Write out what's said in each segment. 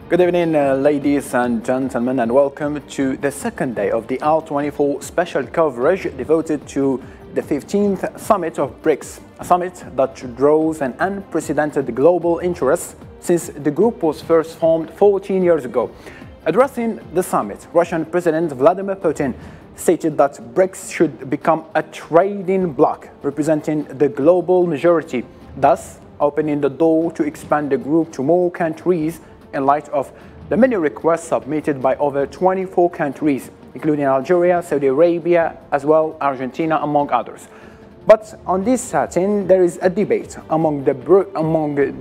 Good evening, ladies and gentlemen, and welcome to the second day of the R24 special coverage devoted to the 15th summit of Brics, a summit that draws an unprecedented global interest since the group was first formed 14 years ago. Addressing the summit, Russian President Vladimir Putin stated that Brics should become a trading bloc representing the global majority, thus opening the door to expand the group to more countries in light of the many requests submitted by over 24 countries, including Algeria, Saudi Arabia, as well Argentina, among others. But on this setting, there is a debate among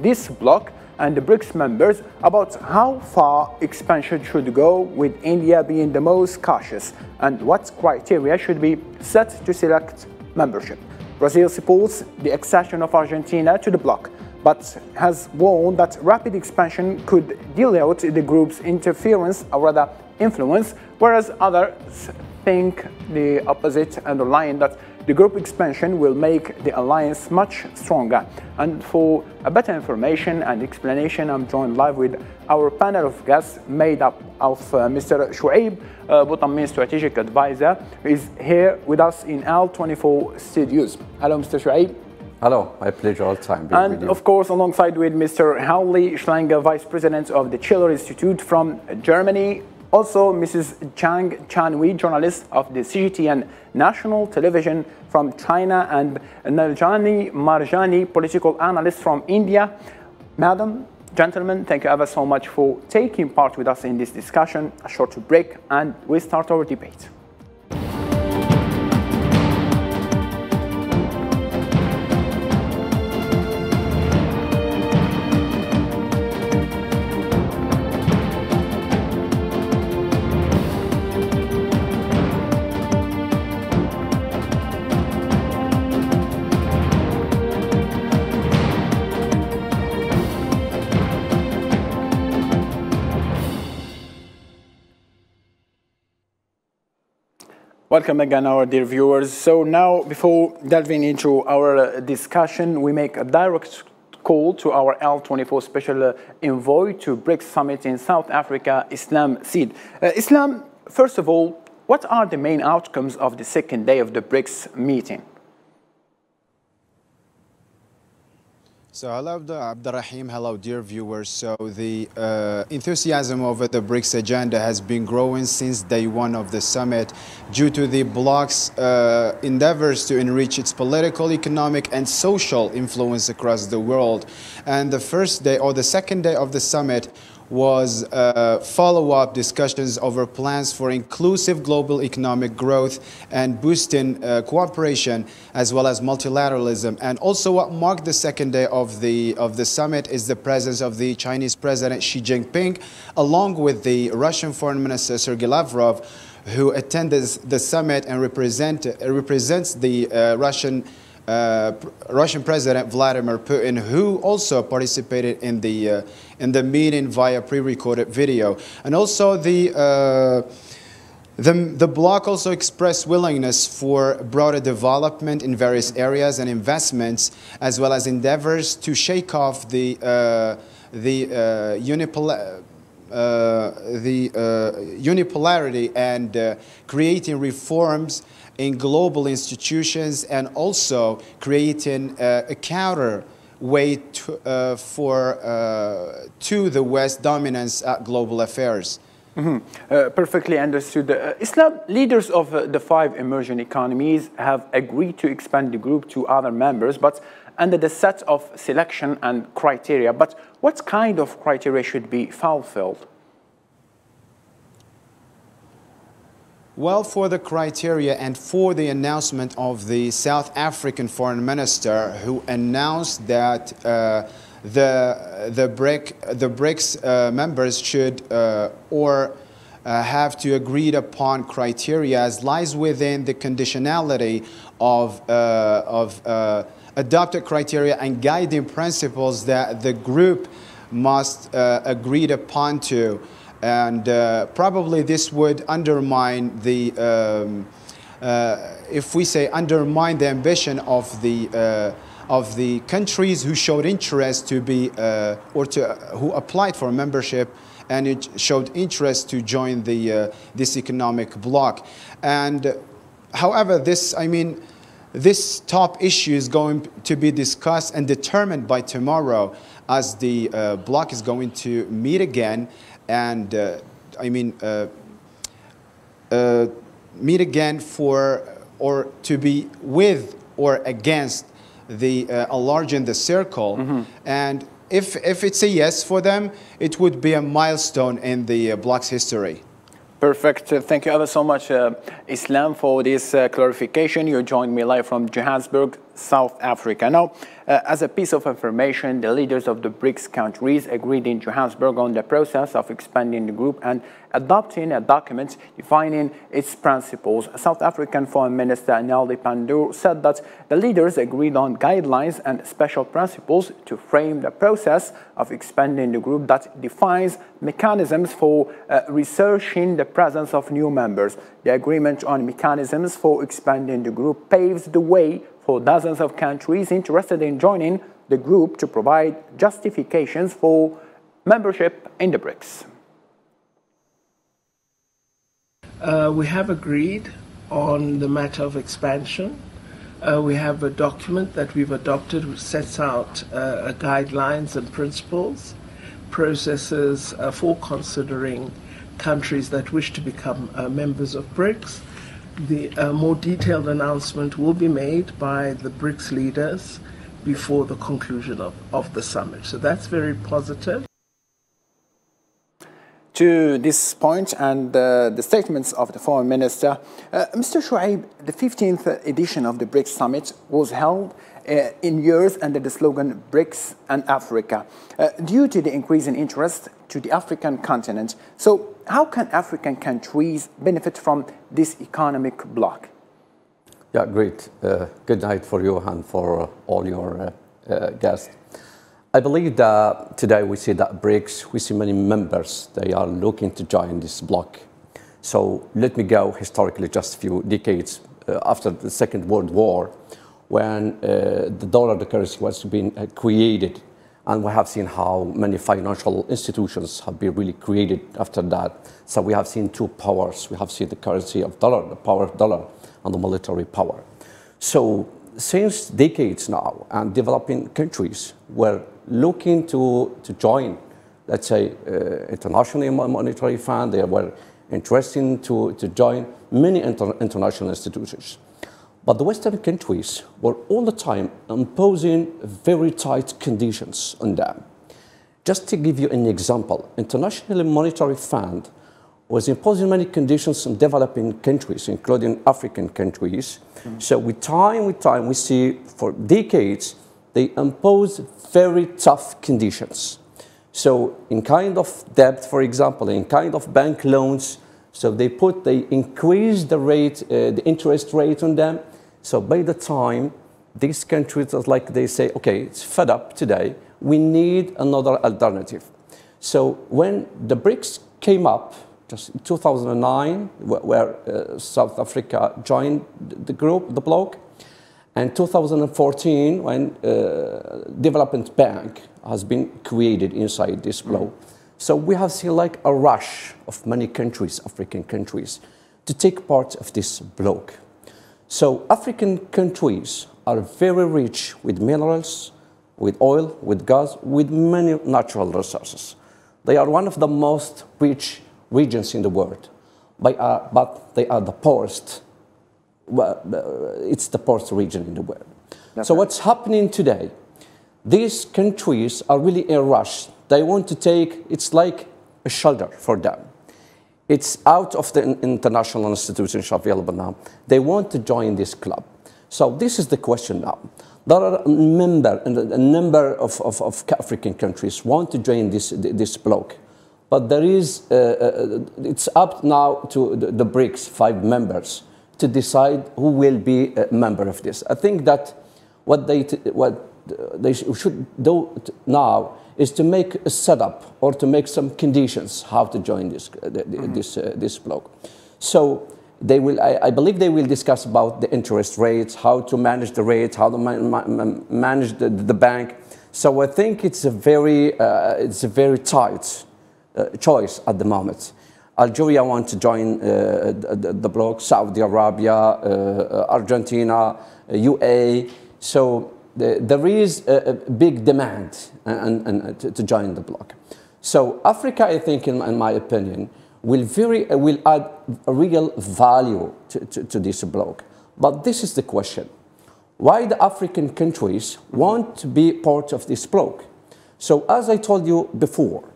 this bloc and the Brics members about how far expansion should go, with India being the most cautious, and what criteria should be set to select membership. Brazil supports the accession of Argentina to the bloc, but has warned that rapid expansion could dilute the group's interference, or rather influence, whereas others think the opposite, underlying that the group expansion will make the alliance much stronger. And for a better information and explanation, I'm joined live with our panel of guests made up of Mr. Shuaib Boutammeen, strategic advisor, who is here with us in R24 studios. Hello, Mr. Shuaib. Hello, my pleasure all the time. And of course, alongside with Mr. Hauli Schlanger, Vice President of the Schiller Institute from Germany. Also, Mrs. Zhang Chanhui, journalist of the CGTN National Television from China, and Naljani Marjani, political analyst from India. Madam, gentlemen, thank you ever so much for taking part with us in this discussion. A short break and we start our debate. Welcome again, our dear viewers. So now, before delving into our discussion, we make a direct call to our L24 special envoy to Brics Summit in South Africa, Islam Seed. Islam, first of all, what are the main outcomes of the second day of the Brics meeting? So hello Abdurrahim, hello dear viewers. So the enthusiasm over the Brics agenda has been growing since day one of the summit due to the bloc's endeavors to enrich its political, economic and social influence across the world. And the first day or the second day of the summit was follow-up discussions over plans for inclusive global economic growth and boosting cooperation as well as multilateralism. And also what marked the second day of the summit is the presence of the Chinese President Xi Jinping, along with the Russian Foreign Minister Sergei Lavrov, who attended the summit and represents the Russian President Vladimir Putin, who also participated in the meeting via pre-recorded video. And also the bloc also expressed willingness for broader development in various areas and investments, as well as endeavors to shake off the unipolarity and creating reforms in global institutions, and also creating a counter weight to the West dominance at global affairs. Perfectly understood. Islam, leaders of the 5 emerging economies have agreed to expand the group to other members, but under the set of selection and criteria. But what kind of criteria should be fulfilled? Well, for the criteria and for the announcement of the South African foreign minister, who announced that the Brics members should have to agreed upon criteria, lies within the conditionality of adopted criteria and guiding principles that the group must agreed upon to. And probably this would undermine the, if we say undermine the ambition of the countries who showed interest to be, who applied for membership and it showed interest to join the this economic bloc. And however, this top issue is going to be discussed and determined by tomorrow, as the bloc is going to meet again and meet again for or to be with or against the enlarging the circle. And if it's a yes for them, it would be a milestone in the bloc's history. Perfect. Thank you ever so much, Islam, for this clarification. You joined me live from Johannesburg, South Africa. Now, as a piece of information, the leaders of the Brics countries agreed in Johannesburg on the process of expanding the group and adopting a document defining its principles. South African Foreign Minister Naill said that the leaders agreed on guidelines and special principles to frame the process of expanding the group that defines mechanisms for researching the presence of new members. The agreement on mechanisms for expanding the group paves the way for dozens of countries interested in joining the group to provide justifications for membership in the Brics. We have agreed on the matter of expansion. We have a document that we've adopted which sets out guidelines and principles, processes for considering countries that wish to become members of Brics. The more detailed announcement will be made by the Brics leaders before the conclusion of the summit. So that's very positive. To this point and the statements of the Foreign Minister, Mr. Shuaib, the 15th edition of the Brics Summit was held in years under the slogan Brics and Africa, due to the increase in interest to the African continent. So how can African countries benefit from this economic bloc? Yeah, great. Good night for you and for all your guests. I believe that today we see that Brics, we see many members, they are looking to join this bloc. So let me go historically just a few decades after the Second World War, when the dollar, the currency, was being created. And we have seen how many financial institutions have been really created after that. So we have seen two powers. We have seen the currency of dollar, the power of dollar, and the military power. So since decades now, and developing countries were looking to join, let's say, International Monetary Fund, they were interested to join many international institutions. But the Western countries were all the time imposing very tight conditions on them. Just to give you an example, International Monetary Fund was imposing many conditions on developing countries, including African countries. So with time, we see for decades, they impose very tough conditions. So in kind of debt, for example, in kind of bank loans, so they increase the rate, the interest rate on them. So by the time these countries, like they say, okay, it's fed up today, we need another alternative. So when the Brics came up, just in 2009, where South Africa joined the group, the bloc, and 2014, when Development Bank has been created inside this bloc. So we have seen like a rush of many countries, African countries, to take part of this bloc. So African countries are very rich with minerals, with oil, with gas, with many natural resources. They are one of the most rich regions in the world, but they are the poorest. It's the poorest region in the world. So what's happening today? These countries are really in a rush. They want to take, it's like a shelter for them. It's out of the international institutions available now. They want to join this club. So this is the question now. There are a number of African countries want to join this bloc. But there is, it's up now to the Brics, 5 members, to decide who will be a member of this. I think that what they should do now is to make a setup or to make some conditions how to join this bloc. So they will, I believe they will discuss about the interest rates, how to manage the rates, how to manage the bank. So I think it's a very tight choice at the moment. Algeria wants to join the bloc, Saudi Arabia, Argentina, UAE. So there is a big demand to join the bloc. So Africa, I think, in my opinion, will add a real value to this bloc. But this is the question. Why the African countries want to be part of this bloc? So as I told you before,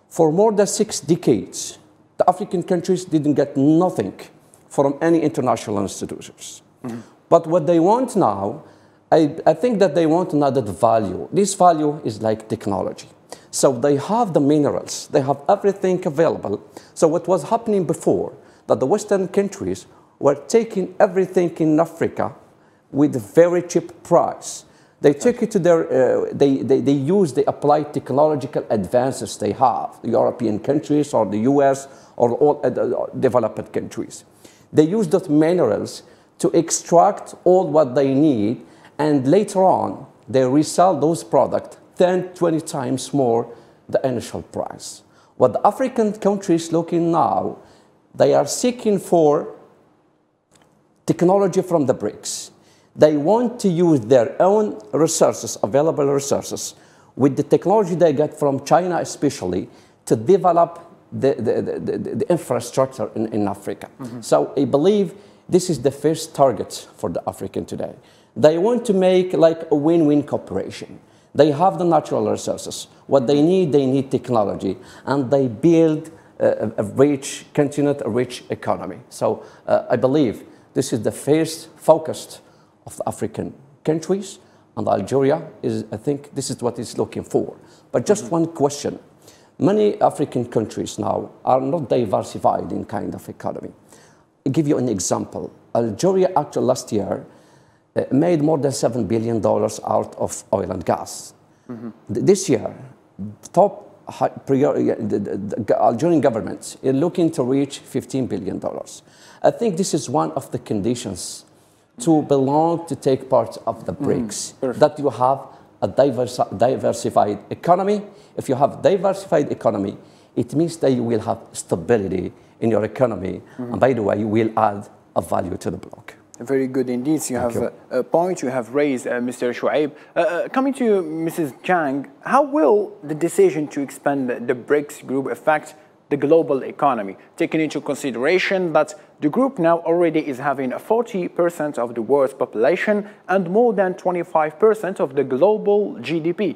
for more than 6 decades, the African countries didn't get nothing from any international institutions. Mm-hmm. But what they want now, I think that they want an added value. This value is like technology. So they have the minerals, they have everything available. So what was happening before, that the Western countries were taking everything in Africa with a very cheap price. They took it to their, they applied technological advances they have, the European countries or the US or all developed countries. They use those minerals to extract all what they need, and later on, they resell those products 10, 20 times more the initial price. What the African countries looking now, they are seeking for technology from the Brics. They want to use their own resources, available resources, with the technology they get from China especially, to develop the infrastructure in Africa. Mm-hmm. So I believe this is the first target for the African today. They want to make like a win-win cooperation. They have the natural resources. What they need technology, and they build a rich continent, a rich economy. So I believe this is the first focus of the African countries, and Algeria is, I think, this is what it's looking for. But just one question. Many African countries now are not diversified in kind of economy. I'll give you an example. Algeria actually last year made more than $7 billion out of oil and gas. Mm-hmm. This year, the Algerian government is looking to reach $15 billion. I think this is one of the conditions to belong, to take part of the Brics, that you have a diversified economy. If you have diversified economy, it means that you will have stability in your economy. Mm-hmm. And by the way, you will add a value to the bloc. Very good indeed. So you have a point you have raised, Mr. Shuaib. Coming to you, Mrs. Jang, how will the decision to expand the Brics group affect the global economy, taking into consideration that the group now already is having 40% of the world's population and more than 25% of the global GDP?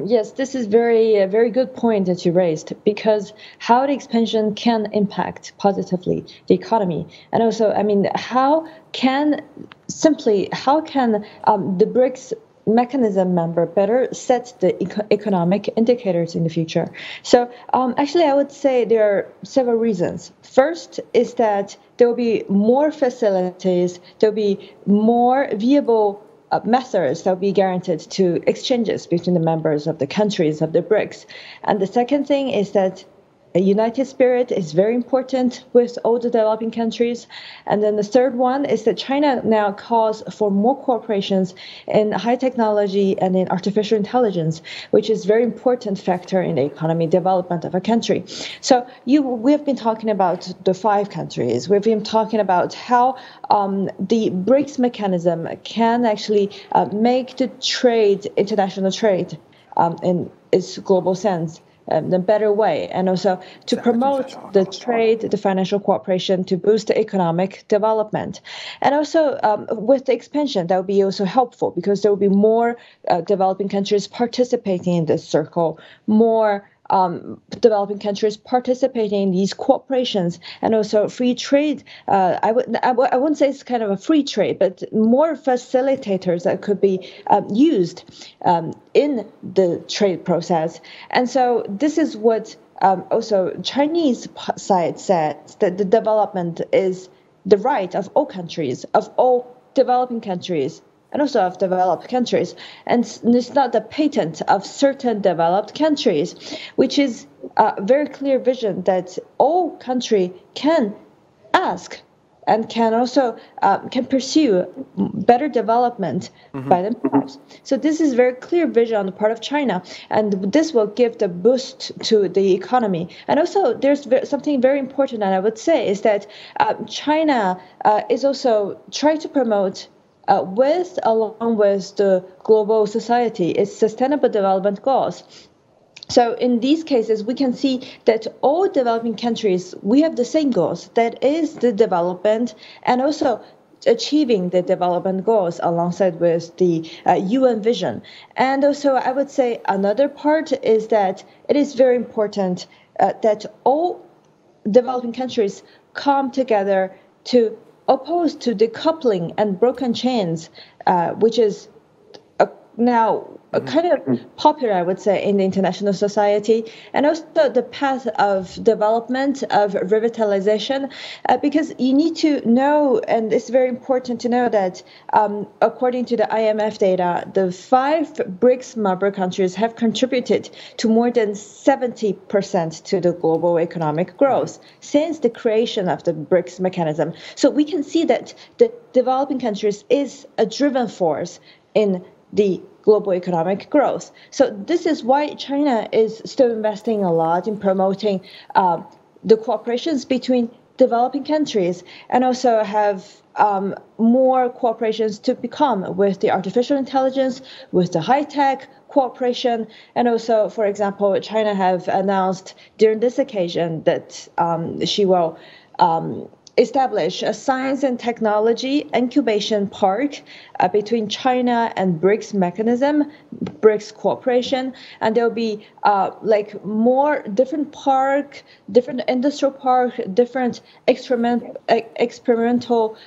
Yes, this is very good point that you raised, because how the expansion can impact positively the economy, and also, I mean, how can the Brics mechanism member better set the economic indicators in the future? So actually, I would say there are several reasons. First is that there will be more facilities, there will be more viable methods that will be guaranteed to exchanges between the members of the countries of the Brics. And the second thing is that a united spirit is very important with all the developing countries. And then the third one is that China now calls for more cooperations in high technology and in artificial intelligence, which is a very important factor in the economy development of a country. So we have been talking about the 5 countries. We've been talking about how the Brics mechanism can actually make the trade, international trade, in its global sense, the better way, and also to promote the trade, the financial cooperation, to boost the economic development. And also with the expansion, that will be also helpful, because there will be more developing countries participating in this circle, more developing countries participating in these cooperations, and also free trade. I wouldn't say it's kind of a free trade, but more facilitators that could be used in the trade process. And so this is what also Chinese side says, that the development is the right of all countries, of all developing countries, and also of developed countries. And it's not the patent of certain developed countries, which is a very clear vision that all countries can ask and can also can pursue better development by themselves. So this is very clear vision on the part of China, and this will give the boost to the economy. And also, there's something very important, and I would say, is that China is also trying to promote along with the global society, its sustainable development goals. So in these cases, we can see that all developing countries, we have the same goals, that is the development and also achieving the development goals alongside with the UN vision. And also, I would say another part is that it is very important that all developing countries come together to oppose to decoupling and broken chains, which is now kind of popular, I would say, in the international society, and also the path of development, of revitalization, because you need to know, and it's very important to know that according to the IMF data, the 5 BRICS member countries have contributed to more than 70% to the global economic growth since the creation of the BRICS mechanism. So we can see that the developing countries is a driven force in the global economic growth. So this is why China is still investing a lot in promoting the cooperations between developing countries, and also have more cooperations to become with the artificial intelligence, with the high-tech cooperation. And also, for example, China have announced during this occasion that she will establish a science and technology incubation park between China and BRICS mechanism, BRICS cooperation, and there'll be like more different park, different industrial park, different experimental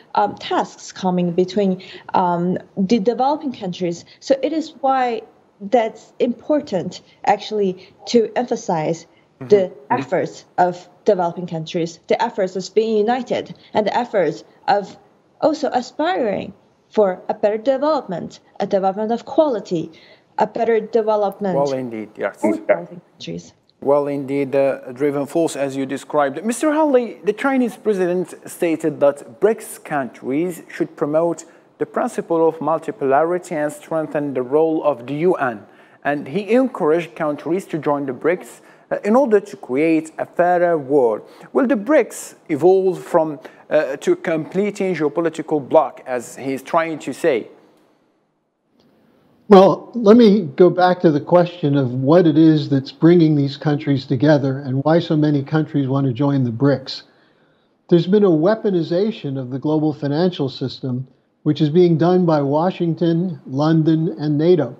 tasks coming between the developing countries. So it is why that's important actually to emphasize the efforts of developing countries, the efforts of being united, and the efforts of also aspiring for a better development, a development of quality, a better development. Well, indeed, yes. For developing countries. Well, indeed, a driven force, as you described. Mr. Hanley, the Chinese president stated that BRICS countries should promote the principle of multipolarity and strengthen the role of the UN. And he encouraged countries to join the BRICS in order to create a fairer world. Will the BRICS evolve from to a completing geopolitical bloc, as he's trying to say? Well, let me go back to the question of what it is that's bringing these countries together and why so many countries want to join the BRICS. There's been a weaponization of the global financial system, which is being done by Washington, London, and NATO.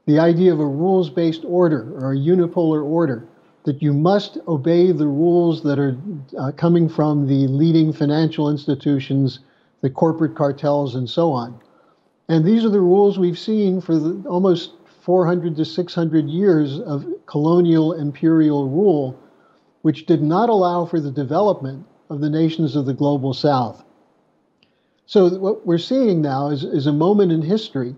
The idea of a rules-based order or a unipolar order, that you must obey the rules that are coming from the leading financial institutions, the corporate cartels, and so on. And these are the rules we've seen for almost 400 to 600 years of colonial imperial rule, which did not allow for the development of the nations of the global South. So what we're seeing now is a moment in history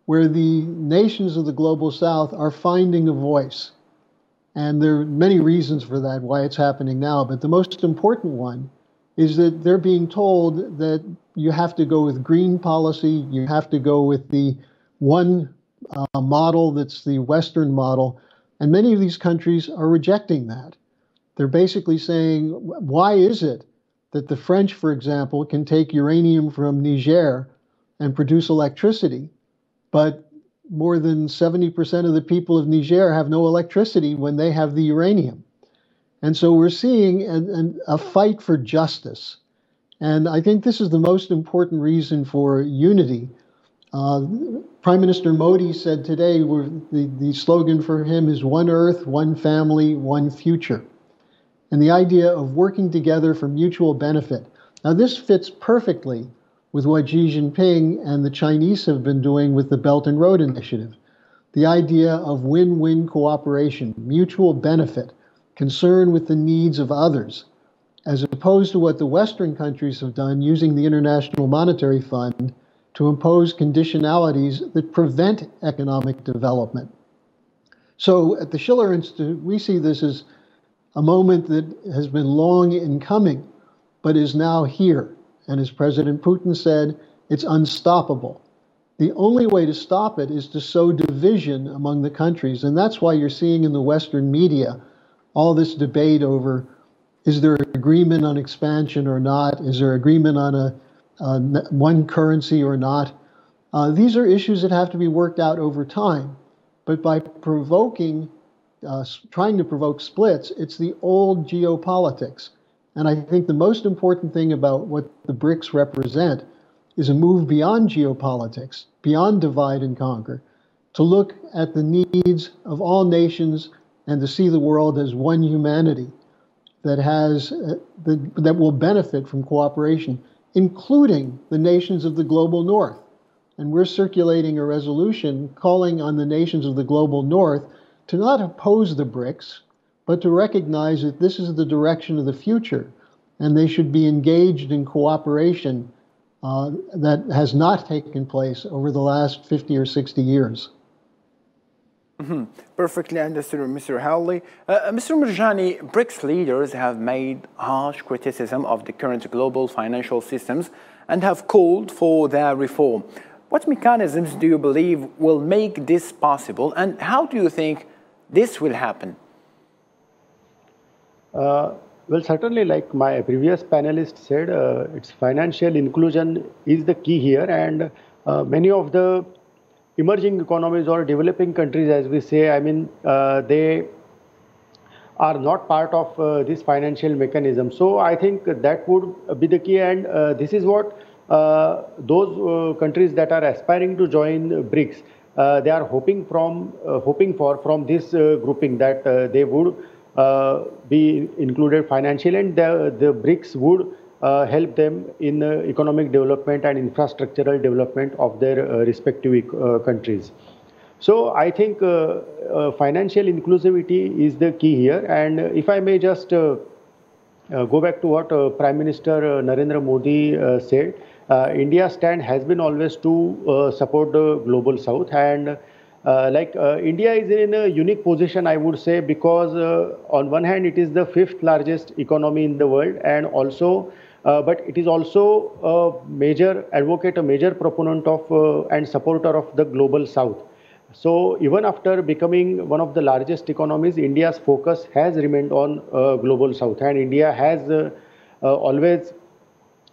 where the nations of the global South are finding a voice. And there are many reasons for that, why it's happening now, but the most important one is that they're being told that you have to go with green policy, you have to go with the one model that's the Western model, and many of these countries are rejecting that. They're basically saying, why is it that the French, for example, can take uranium from Niger and produce electricity, but more than 70% of the people of Niger have no electricity when they have the uranium? And so we're seeing a fight for justice. And I think this is the most important reason for unity. Prime Minister Modi said today the slogan for him is one earth, one family, one future. And the idea of working together for mutual benefit. Now this fits perfectly with what Xi Jinping and the Chinese have been doing with the Belt and Road Initiative. The idea of win-win cooperation, mutual benefit, concern with the needs of others, as opposed to what the Western countries have done using the International Monetary Fund to impose conditionalities that prevent economic development. So at the Schiller Institute, we see this as a moment that has been long in coming, but is now here. And as President Putin said, it's unstoppable. The only way to stop it is to sow division among the countries. And that's why you're seeing in the Western media all this debate over, is there agreement on expansion or not? Is there agreement on one currency or not? These are issues that have to be worked out over time. But by trying to provoke splits, it's the old geopolitics. And I think the most important thing about what the BRICS represent is a move beyond geopolitics, beyond divide and conquer, to look at the needs of all nations and to see the world as one humanity that will benefit from cooperation, including the nations of the global north. And we're circulating a resolution calling on the nations of the global north to not oppose the BRICS, but to recognize that this is the direction of the future, and they should be engaged in cooperation that has not taken place over the last 50 or 60 years. Perfectly understood, Mr. Hawley. Mr. Mirjani, BRICS leaders have made harsh criticism of the current global financial systems and have called for their reform. What mechanisms do you believe will make this possible, and how do you think this will happen? Well, certainly, like my previous panelist said, it's financial inclusion is the key here, and many of the emerging economies or developing countries, as we say, I mean, they are not part of this financial mechanism. So I think that would be the key, and this is what those countries that are aspiring to join BRICS, they are hoping for from this grouping, that they would be included financially, and the BRICS would help them in economic development and infrastructural development of their respective countries. So I think financial inclusivity is the key here. And if I may just go back to what Prime Minister Narendra Modi said, India's stand has been always to support the global south, and India is in a unique position, I would say, because on one hand it is the 5th largest economy in the world, and also but it is also a major advocate, a major proponent of and supporter of the global south. So even after becoming one of the largest economies, India's focus has remained on global south, and India has always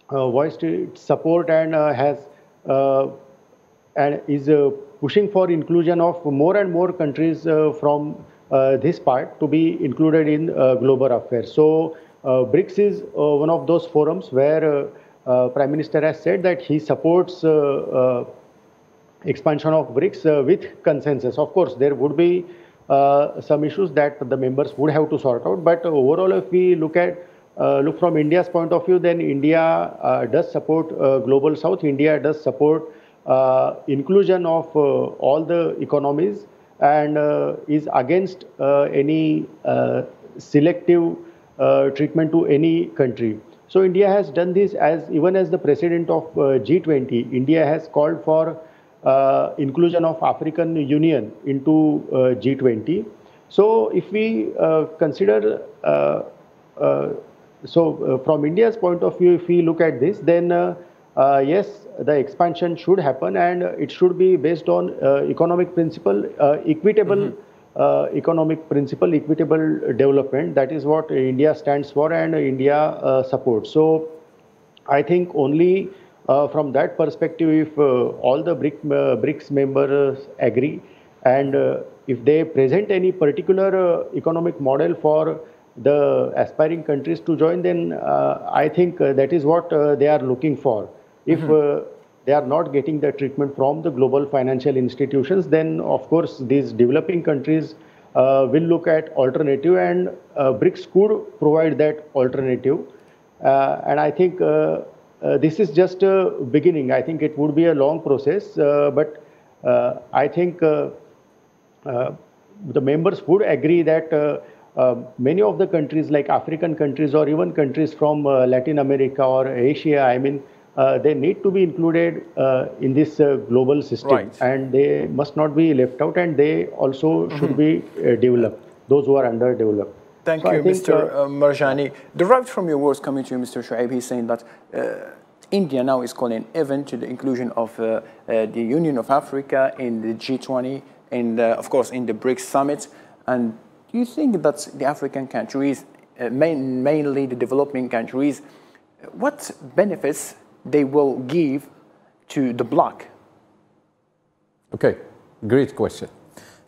voiced its support and is pushing for inclusion of more and more countries from this part to be included in global affairs. So BRICS is one of those forums where Prime Minister has said that he supports expansion of BRICS with consensus. Of course, there would be some issues that the members would have to sort out, but overall, if we look from India's point of view, then India does support global south. India does support inclusion of all the economies, and is against any selective treatment to any country. So India has done this even as the president of G20. India has called for inclusion of African Union into G20. So if we consider, from India's point of view, if we look at this, then yes, the expansion should happen, and it should be based on economic principle, equitable economic principle, equitable development. That is what India stands for, and India supports. So I think only from that perspective, if all the BRICS members agree, and if they present any particular economic model for the aspiring countries to join, then I think that is what they are looking for. If they are not getting the treatment from the global financial institutions, then of course these developing countries will look at alternative, and BRICS could provide that alternative. And I think this is just a beginning. I think it would be a long process, but I think the members would agree that many of the countries, like African countries or even countries from Latin America or Asia, I mean, they need to be included in this global system, right, and they must not be left out, and they also should be developed, those who are underdeveloped. Thank So I you, think, Mr. Marjani. Derived from your words coming to you, Mr. Shuaib, he's saying that India now is calling even to the inclusion of the Union of Africa in the G20 and, of course, in the Brics summit. And do you think that the African countries, mainly the developing countries, what benefits they will give to the bloc? Okay, great question.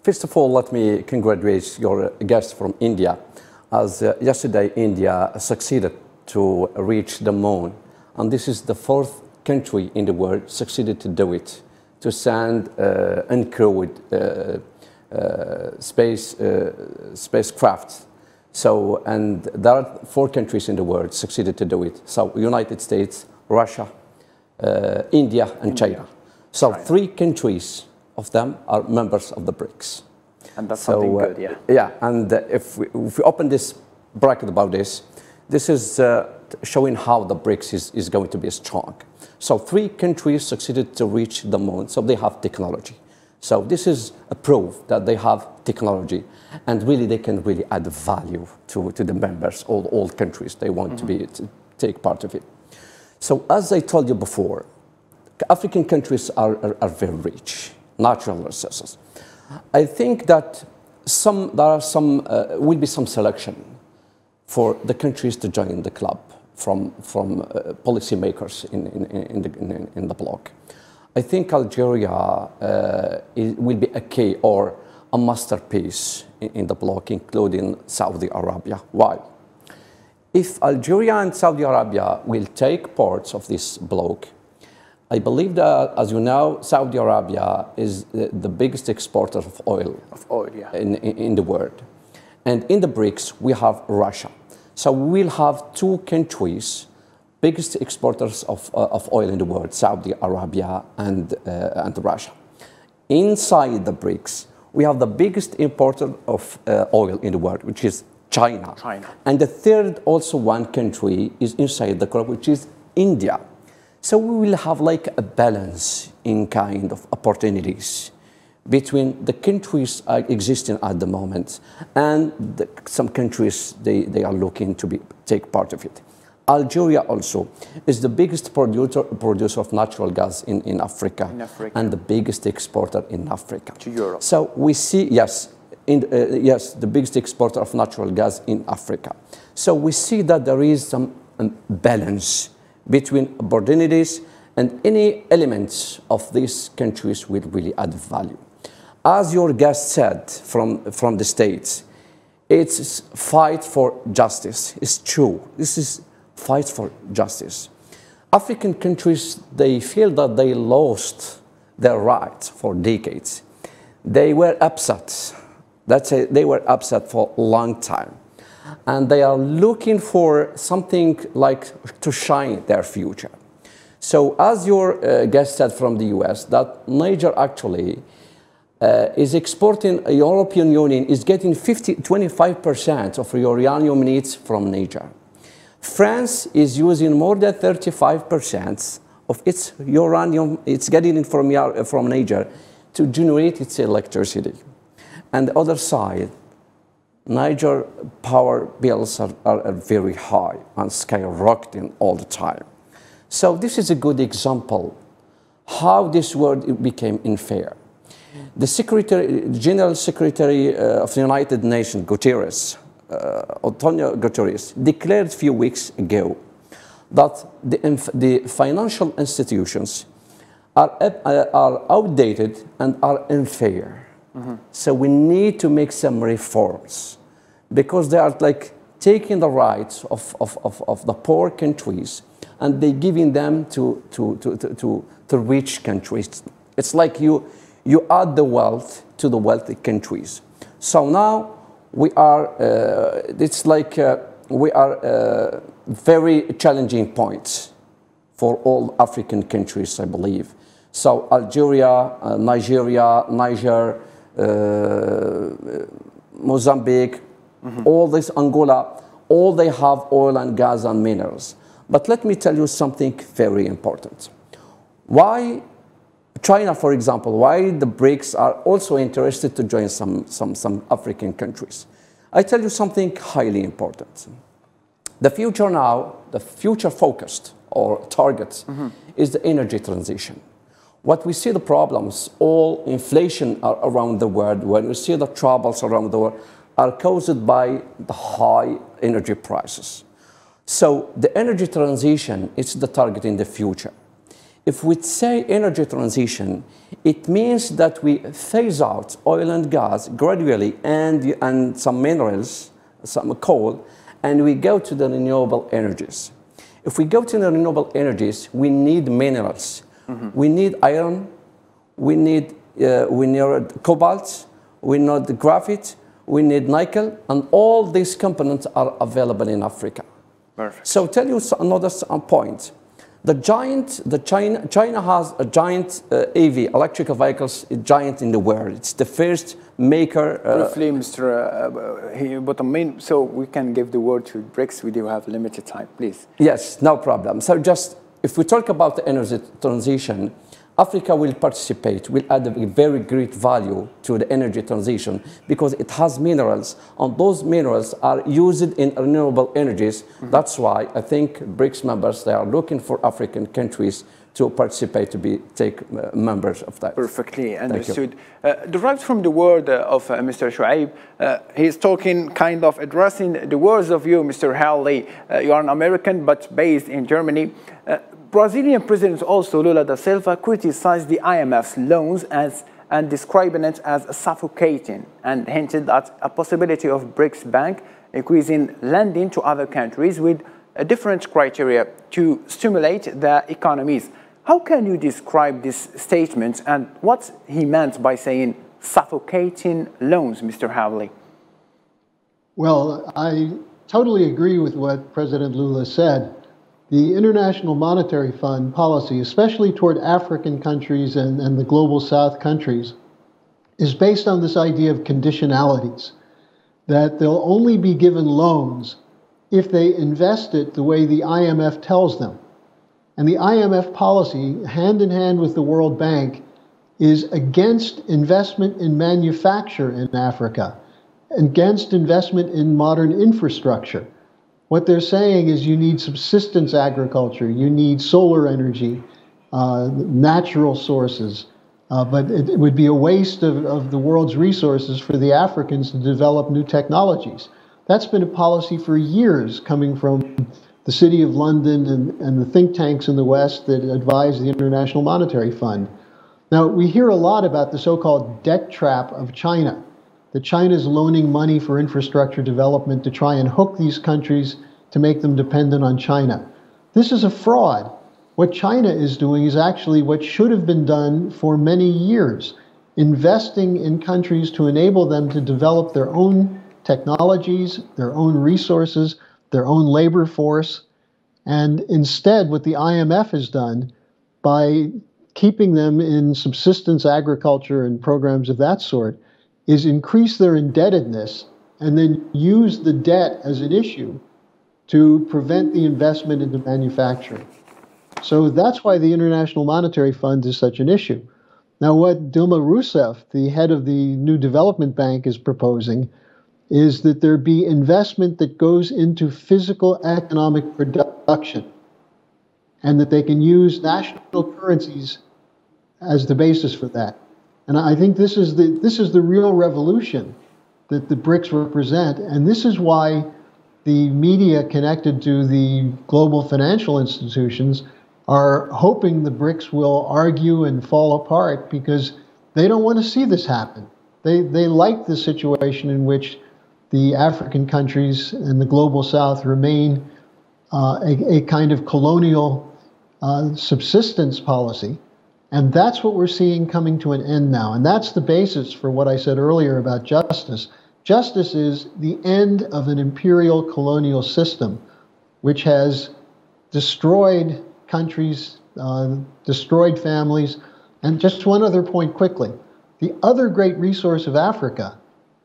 First of all, let me congratulate your guest from India, as yesterday India succeeded to reach the moon, and this is the fourth country in the world succeeded to do it, to send uncrewed spacecraft. So, and there are 4 countries in the world succeeded to do it. So, United States, Russia, India, and China. So, 3 countries of them are members of the Brics. And that's something good, yeah. Yeah, and if we open this bracket about this, this is showing how the Brics is going to be strong. So 3 countries succeeded to reach the moon, so they have technology. So this is a proof that they have technology, and really they can really add value to the members, all countries. They want to take part of it. So as I told you before, African countries are very rich, natural resources. I think that will be some selection for the countries to join the club from policymakers in the bloc. I think Algeria will be a key or a masterpiece in the bloc, including Saudi Arabia. Why? If Algeria and Saudi Arabia will take parts of this bloc, I believe that, as you know, Saudi Arabia is the biggest exporter of oil, Yeah. in the world. And in the Brics, we have Russia. So we will have 2 countries, biggest exporters of oil in the world, Saudi Arabia and Russia. Inside the Brics, we have the biggest importer of oil in the world, which is China. And the third also one country is inside the club, which is India. So we will have like a balance in kind of opportunities between the countries existing at the moment and some countries they are looking to take part of it. Algeria also is the biggest producer of natural gas in Africa, and the biggest exporter in Africa. To Europe. So we see, yes, the biggest exporter of natural gas in Africa. So we see that there is some balance between opportunities, and any elements of these countries will really add value. As your guest said from the States, it's fight for justice. It's true. This is fight for justice. African countries, they feel that they lost their rights for decades. They were upset. They were upset for a long time. And they are looking for something like to shine their future. So as your guest said from the US, that Niger actually is exporting, European Union is getting 25% of uranium needs from Niger. France is using more than 35% of its uranium, it's getting it from Niger to generate its electricity. And the other side, Niger power bills are very high and skyrocketing all the time. So this is a good example how this world became unfair. The General Secretary of the United Nations, Antonio Guterres, declared a few weeks ago that the financial institutions are outdated and are unfair. So we need to make some reforms, because they are like taking the rights of the poor countries and they giving them to rich countries. It's like you add the wealth to the wealthy countries. So now we are, it's like we are very challenging points for all African countries, I believe. So Algeria, Niger, Mozambique, all this, Angola, all they have oil and gas and minerals. But let me tell you something very important. Why China, for example, why the Brics are also interested to join some African countries? I tell you something highly important. The future now, the future focused or target is the energy transition. What we see the problems, all inflation around the world, when we see the troubles around the world, are caused by the high energy prices. So the energy transition is the target in the future. If we say energy transition, it means that we phase out oil and gas gradually and some minerals, some coal, and we go to the renewable energies. If we go to the renewable energies, we need minerals. We need iron, we need cobalt, we need graphite, we need nickel, and all these components are available in Africa. Perfect. So tell you another point. China has a giant EV, electrical vehicles, a giant in the world. It's the first maker. Briefly, Mr. Bottom, so we can give the word to Brics. We do have limited time, please. Yes, no problem. So just, if we talk about the energy transition, Africa will participate, will add a very great value to the energy transition because it has minerals, and those minerals are used in renewable energies. That's why I think BRICS members, they are looking for African countries to participate, to take members of that. Perfectly understood. Derived from the word of Mr. Shuaib, he's talking, kind of addressing the words of you, Mr. Halley. You are an American, but based in Germany. Brazilian President also Lula da Silva criticized the IMF's loans and describing it as suffocating, and hinted at a possibility of BRICS Bank increasing lending to other countries with a different criteria to stimulate their economies. How can you describe this statement and what he meant by saying suffocating loans, Mr. Hawley? Well, I totally agree with what President Lula said. The International Monetary Fund policy, especially toward African countries and the Global South countries, is based on this idea of conditionalities, that they'll only be given loans if they invest it the way the IMF tells them. And the IMF policy, hand in hand with the World Bank, is against investment in manufacture in Africa, against investment in modern infrastructure. What they're saying is you need subsistence agriculture, you need solar energy, natural sources, but it would be a waste of the world's resources for the Africans to develop new technologies. That's been a policy for years coming from the City of London and the think tanks in the West that advise the International Monetary Fund. Now, we hear a lot about the so-called debt trap of China, that China is loaning money for infrastructure development to try and hook these countries to make them dependent on China. This is a fraud. What China is doing is actually what should have been done for many years, investing in countries to enable them to develop their own technologies, their own resources, their own labor force. And instead, what the IMF has done by keeping them in subsistence agriculture and programs of that sort is increase their indebtedness and then use the debt as an issue to prevent the investment into manufacturing. So that's why the International Monetary Fund is such an issue. Now, what Dilma Rousseff, the head of the New Development Bank, is proposing is that there be investment that goes into physical economic production and that they can use national currencies as the basis for that. And I think this is the real revolution that the BRICS represent, and this is why the media connected to the global financial institutions are hoping the BRICS will argue and fall apart because they don't want to see this happen. They like the situation in which the African countries and the Global South remain a kind of colonial subsistence policy. And that's what we're seeing coming to an end now. And that's the basis for what I said earlier about justice. Justice is the end of an imperial colonial system which has destroyed countries, destroyed families. And just one other point quickly. The other great resource of Africa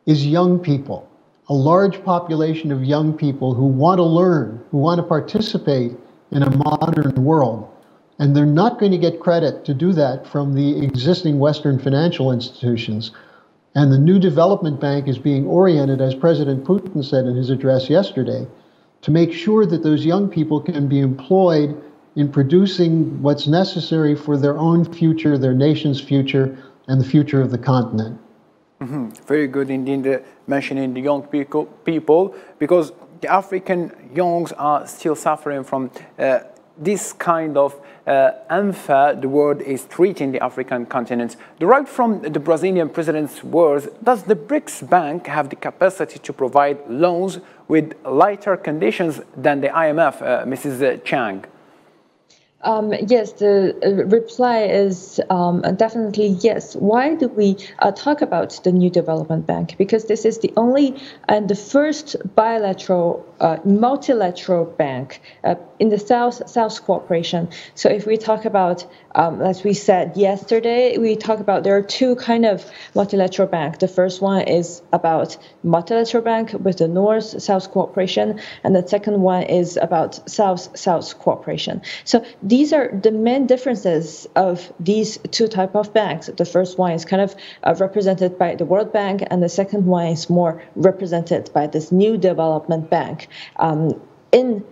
is young people, a large population of young people who want to learn, who want to participate in a modern world. And they're not going to get credit to do that from the existing Western financial institutions. And the new development bank is being oriented, as President Putin said in his address yesterday, to make sure that those young people can be employed in producing what's necessary for their own future, their nation's future, and the future of the continent. Very good indeed, mentioning the young people, because the African youngs are still suffering from this kind of unfair the world is treating the African continent. Derived from the Brazilian president's words, does the Brics Bank have the capacity to provide loans with lighter conditions than the IMF, Mrs. Chang? Yes, the reply is definitely yes. Why do we talk about the new development bank? Because this is the only and the first bilateral, multilateral bank in the South cooperation. So if we talk about, as we said yesterday, we talk about there are two kind of multilateral bank. The first one is about multilateral bank with the North-South cooperation, and the second one is about South-South cooperation. So these are the main differences of these two type of banks. The first one is kind of represented by the World Bank, and the second one is more represented by this new development bank in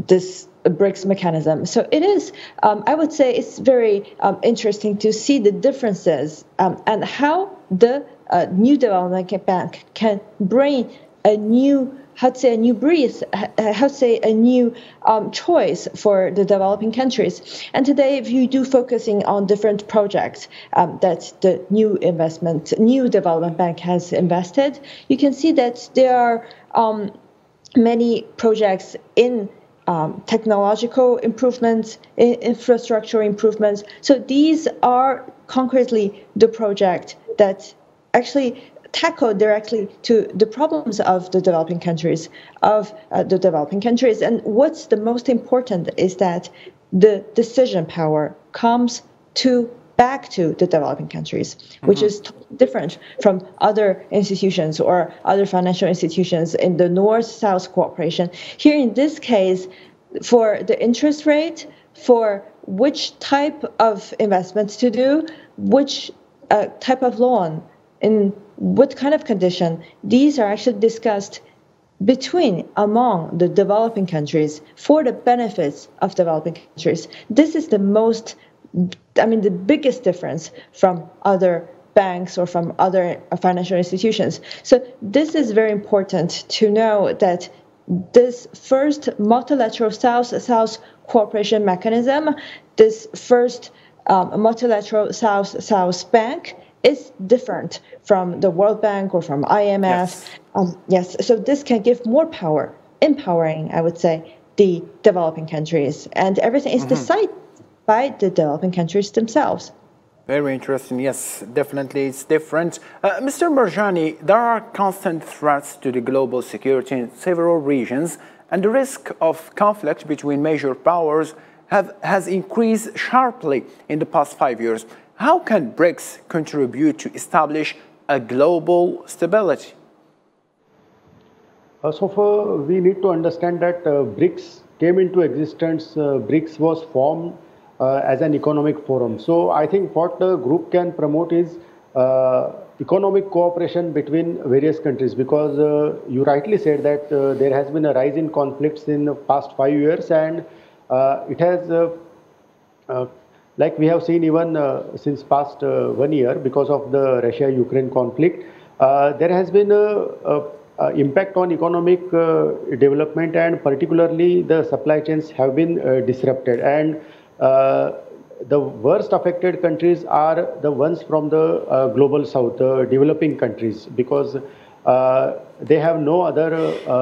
this Brics mechanism. So it is, I would say it's very interesting to see the differences and how the new development bank can bring a new, a new breeze, a new choice for the developing countries. And today, if you do focusing on different projects that the new development bank has invested, you can see that there are many projects in technological improvements, infrastructure improvements. So these are concretely the project that actually tackle directly to the problems of the developing countries, And what's the most important is that the decision power comes back to the developing countries, which is different from other institutions or other financial institutions in the North-South cooperation. Here in this case, for the interest rate, for which type of investments to do, which type of loan, in what kind of condition, these are actually discussed among the developing countries for the benefits of developing countries. This is the biggest difference from other banks or from other financial institutions. So this is very important to know that this first multilateral South-South cooperation mechanism, this first multilateral South-South bank is different from the World Bank or from IMF. Yes. So this can give more power, empowering, I would say, the developing countries. And everything is decided by the developing countries themselves. Very interesting. Yes, definitely it's different. Mr. Marjani, there are constant threats to the global security in several regions, and the risk of conflict between major powers has increased sharply in the past 5 years. How can BRICS contribute to establish a global stability? We need to understand that BRICS came into existence. BRICS was formed as an economic forum. So I think what the group can promote is economic cooperation between various countries, because you rightly said that there has been a rise in conflicts in the past 5 years, and it has like we have seen even since past 1 year, because of the Russia-Ukraine conflict, there has been a impact on economic development, and particularly the supply chains have been disrupted. And the worst affected countries are the ones from the global south, the developing countries, because they have no other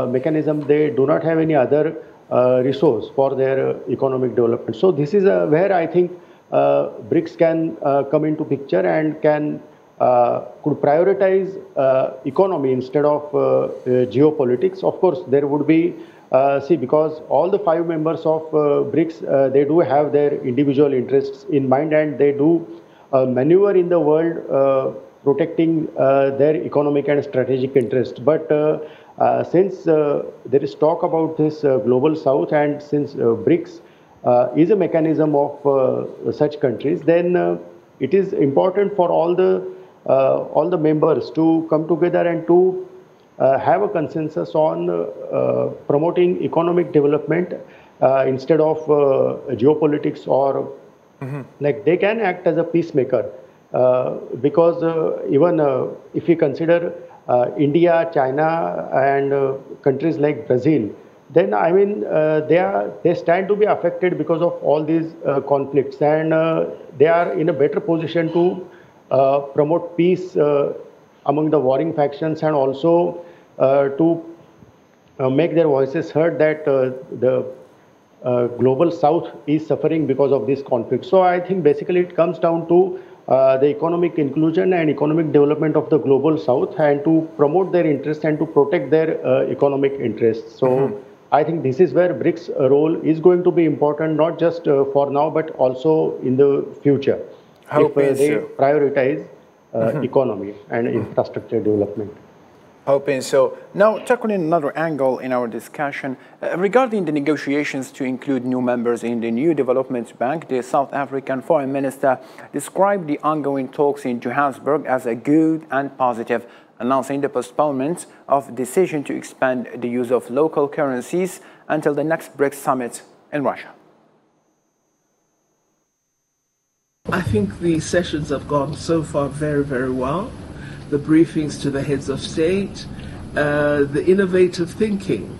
mechanism, they do not have any other resource for their economic development. So this is where I think BRICS can come into picture and could prioritize economy instead of geopolitics. Of course, there would be, because all the 5 members of BRICS, they do have their individual interests in mind, and they do maneuver in the world protecting their economic and strategic interests. But since there is talk about this global south, and since BRICS is a mechanism of such countries, then it is important for all the all the members to come together and to have a consensus on promoting economic development instead of geopolitics, or like they can act as a peacemaker, because even if we consider India, China, and countries like Brazil, then I mean they stand to be affected because of all these conflicts, and they are in a better position to promote peace among the warring factions, and also to make their voices heard that the global south is suffering because of this conflict. So I think basically it comes down to the economic inclusion and economic development of the global south, and to promote their interests and to protect their economic interests. So I think this is where BRICS role is going to be important, not just for now, but also in the future, if they prioritize economy and infrastructure development. Hoping so. Now, tackling another angle in our discussion, regarding the negotiations to include new members in the new development bank, the South African foreign minister described the ongoing talks in Johannesburg as a good and positive, announcing the postponement of decision to expand the use of local currencies until the next BRICS summit in Russia. I think the sessions have gone so far very, very well. The briefings to the heads of state, the innovative thinking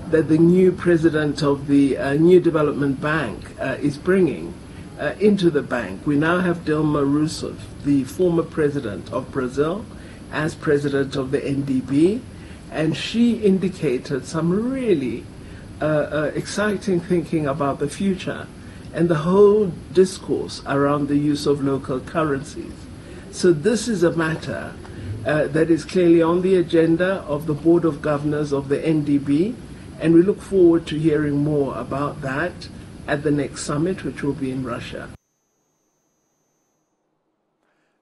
that the new president of the new development bank is bringing into the bank. We now have Dilma Rousseff, the former president of Brazil, as president of the NDB, and she indicated some really exciting thinking about the future and the whole discourse around the use of local currencies. So this is a matter that is clearly on the agenda of the Board of Governors of the NDB, and we look forward to hearing more about that at the next summit, which will be in Russia.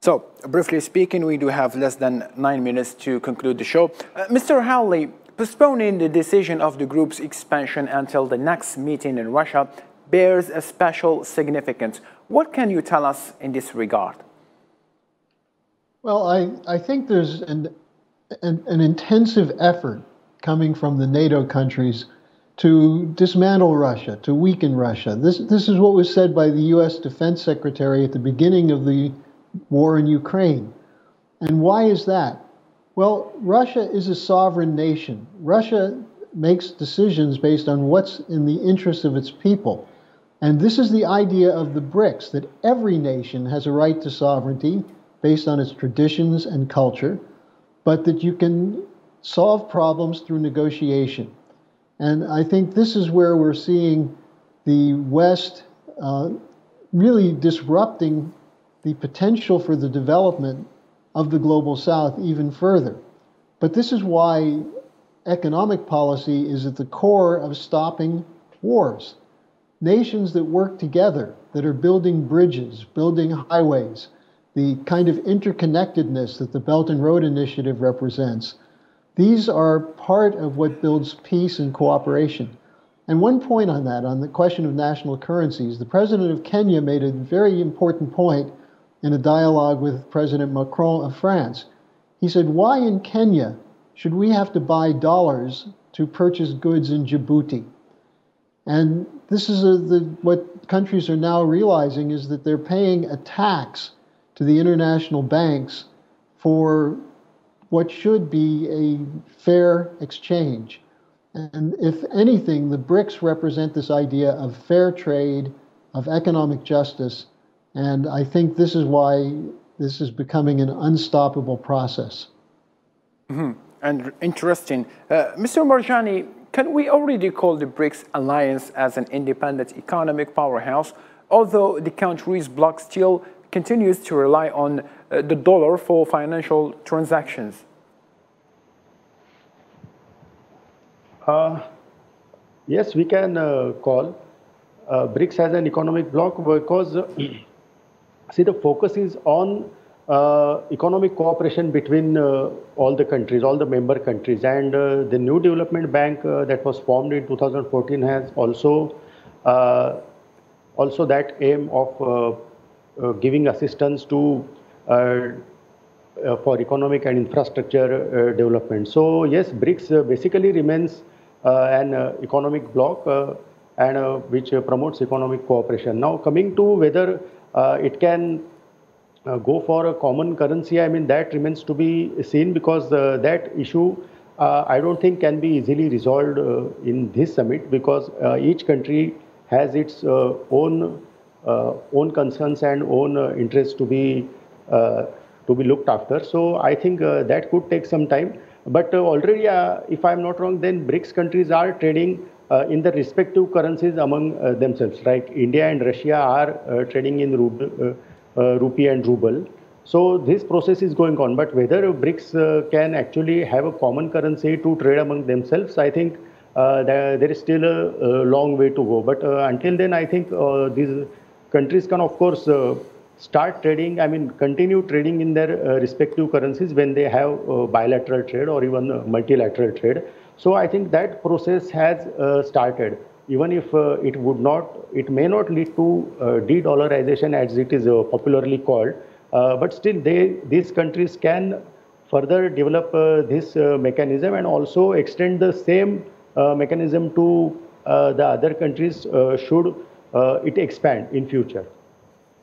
So, briefly speaking, we do have less than 9 minutes to conclude the show. Mr. Howley, postponing the decision of the group's expansion until the next meeting in Russia bears a special significance. What can you tell us in this regard? Well, I think there's an intensive effort coming from the NATO countries to dismantle Russia, to weaken Russia. This is what was said by the U.S. Defense Secretary at the beginning of the war in Ukraine. And why is that? Well, Russia is a sovereign nation. Russia makes decisions based on what's in the interest of its people. And this is the idea of the BRICS, that every nation has a right to sovereignty based on its traditions and culture, but that you can solve problems through negotiation. And I think this is where we're seeing the West really disrupting the potential for the development of the global South even further. But this is why economic policy is at the core of stopping wars. Nations that work together, that are building bridges, building highways, the kind of interconnectedness that the Belt and Road Initiative represents, these are part of what builds peace and cooperation. And one point on that, on the question of national currencies, the president of Kenya made a very important point in a dialogue with President Macron of France. He said, why in Kenya should we have to buy dollars to purchase goods in Djibouti? And this is what countries are now realizing, is that they're paying a tax to the international banks for what should be a fair exchange. And if anything, the BRICS represent this idea of fair trade, of economic justice, and I think this is why this is becoming an unstoppable process. And interesting. Mr. Marjani, can we already call the BRICS alliance as an independent economic powerhouse, although the country's bloc still continues to rely on the dollar for financial transactions? Yes, we can call BRICS as an economic bloc, because see, the focus is on economic cooperation between all the countries, all the member countries, and the new development bank that was formed in 2014 has also that aim of giving assistance to for economic and infrastructure development. So yes, BRICS basically remains an economic bloc and which promotes economic cooperation. Now coming to whether it can go for a common currency, I mean that remains to be seen, because that issue I don't think can be easily resolved in this summit, because each country has its own concerns and own interests to be looked after. So I think that could take some time. But already, if I'm not wrong, then BRICS countries are trading in the respective currencies among themselves. Like India and Russia are trading in rupee and ruble. So this process is going on. But whether BRICS can actually have a common currency to trade among themselves, I think there is still a long way to go. But until then, I think these countries can, of course, start trading, I mean, continue trading in their respective currencies when they have bilateral trade or even multilateral trade. So I think that process has started, even if it may not lead to de-dollarization as it is popularly called, but still these countries can further develop this mechanism and also extend the same mechanism to the other countries should it expand in future.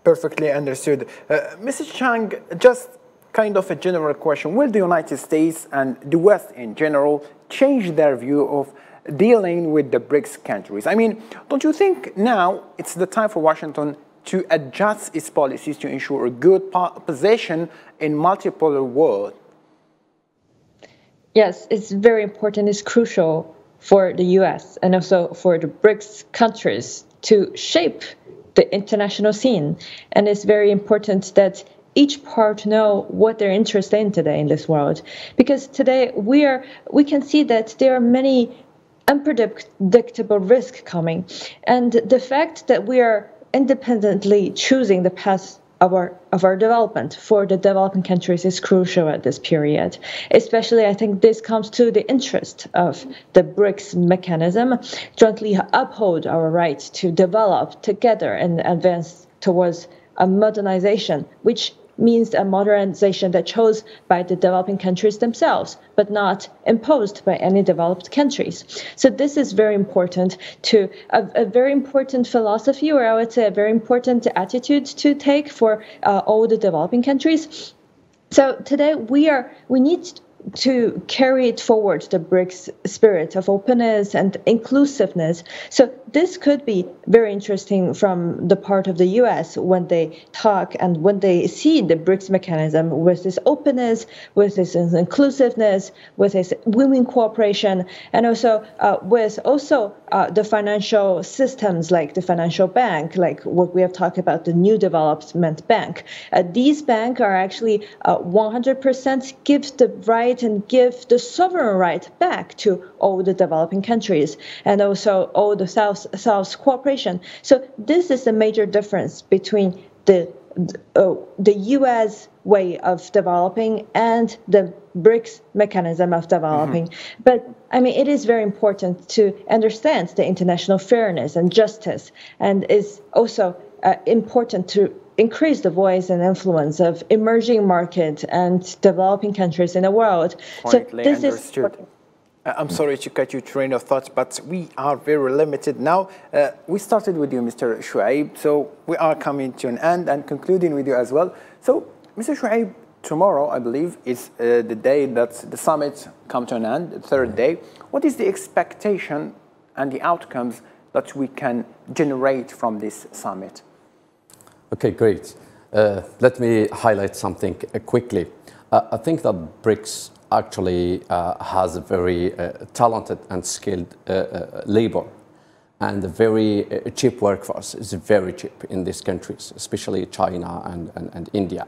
Perfectly understood. Mrs. Chang, just kind of a general question. Will the United States and the West in general change their view of dealing with the BRICS countries? I mean, don't you think now it's the time for Washington to adjust its policies to ensure a good position in multipolar world? Yes, it's very important. It's crucial for the U.S. and also for the BRICS countries to shape the international scene. And it's very important that each part know what they're interested in today in this world. Because today we can see that there are many unpredictable risks coming. And the fact that we are independently choosing the path of our development for the developing countries is crucial at this period. Especially, I think this comes to the interest of the BRICS mechanism, jointly uphold our right to develop together and advance towards a modernization, which means a modernization that's chose by the developing countries themselves, but not imposed by any developed countries. So this is very important to a very important philosophy, or I would say a very important attitude to take for all the developing countries. So today we need to carry it forward, the BRICS spirit of openness and inclusiveness. So this could be very interesting from the part of the U.S. when they talk and when they see the BRICS mechanism with this openness, with this inclusiveness, with this women cooperation, and also with the financial systems like the financial bank, like what we have talked about, the new development bank. These banks are actually 100% give the right and give the sovereign right back to all the developing countries and also all the South cooperation. So this is a major difference between the U.S. way of developing and the BRICS mechanism of developing. But I mean, it is very important to understand the international fairness and justice, and is also important to increase the voice and influence of emerging markets and developing countries in the world. Pointedly so this understood. I'm sorry to cut your train of thought, but we are very limited now. We started with you, Mr. Shuaib, so we are coming to an end and concluding with you as well. So, Mr. Shuaib, tomorrow, I believe, is the day that the summit come to an end, the third day. What is the expectation and the outcomes that we can generate from this summit? Okay, great. Let me highlight something quickly. I think that BRICS actually has a very talented and skilled labor and a very cheap workforce. It's very cheap in these countries, especially China and India.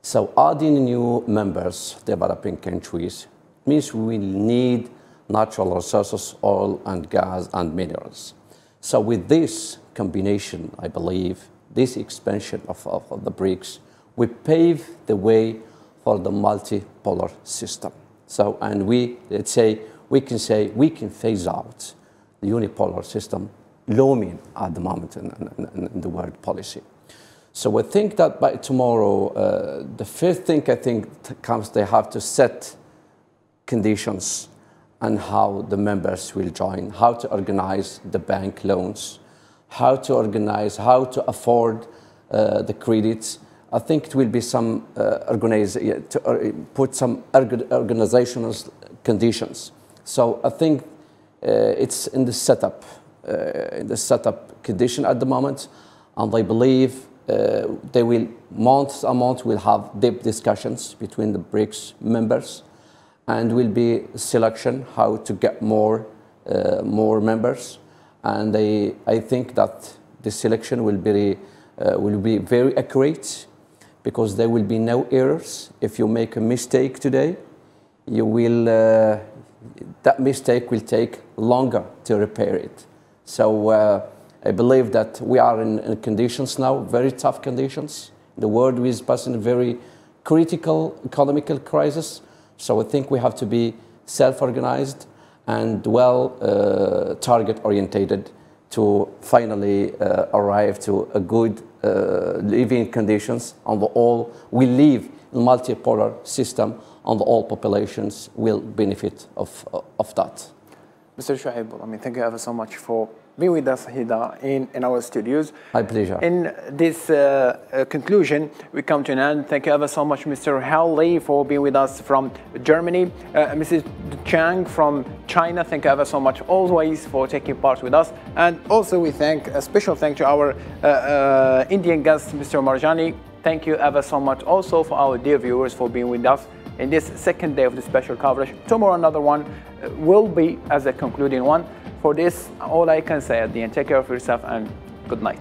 So adding new members, developing countries, means we need natural resources, oil and gas and minerals. So with this combination, I believe, this expansion of the BRICS, we pave the way for the multipolar system. So, and we can phase out the unipolar system looming at the moment in the world policy. So I think that by tomorrow, the first thing I think comes, they have to set conditions on how the members will join, how to organize the bank loans, how to organize, how to afford the credits. I think it will be some put some organizational conditions. So I think it's in the setup condition at the moment, and I believe they will month will have deep discussions between the Brics members, and will be selection how to get more members, and I think that the selection will be very accurate, because there will be no errors. If you make a mistake today, you will that mistake will take longer to repair it. So I believe that we are in conditions now, very tough conditions. The world is passing a very critical economical crisis. So I think we have to be self-organized and well target-orientated to finally arrive to a good living conditions on the all. We live in a multipolar system, and all populations will benefit of that. Mr. Shuaib, thank you ever so much for being with us here in our studios. My pleasure. In this conclusion, we come to an end. Thank you ever so much, Mr. Hao Li, for being with us from Germany. Mrs. Chang from China, thank you ever so much always for taking part with us. And also we thank a special thank to our Indian guest, Mr. Marjani. Thank you ever so much also for our dear viewers for being with us in this second day of the special coverage. Tomorrow another one will be as a concluding one. For this, all I can say at the end, take care of yourself and good night.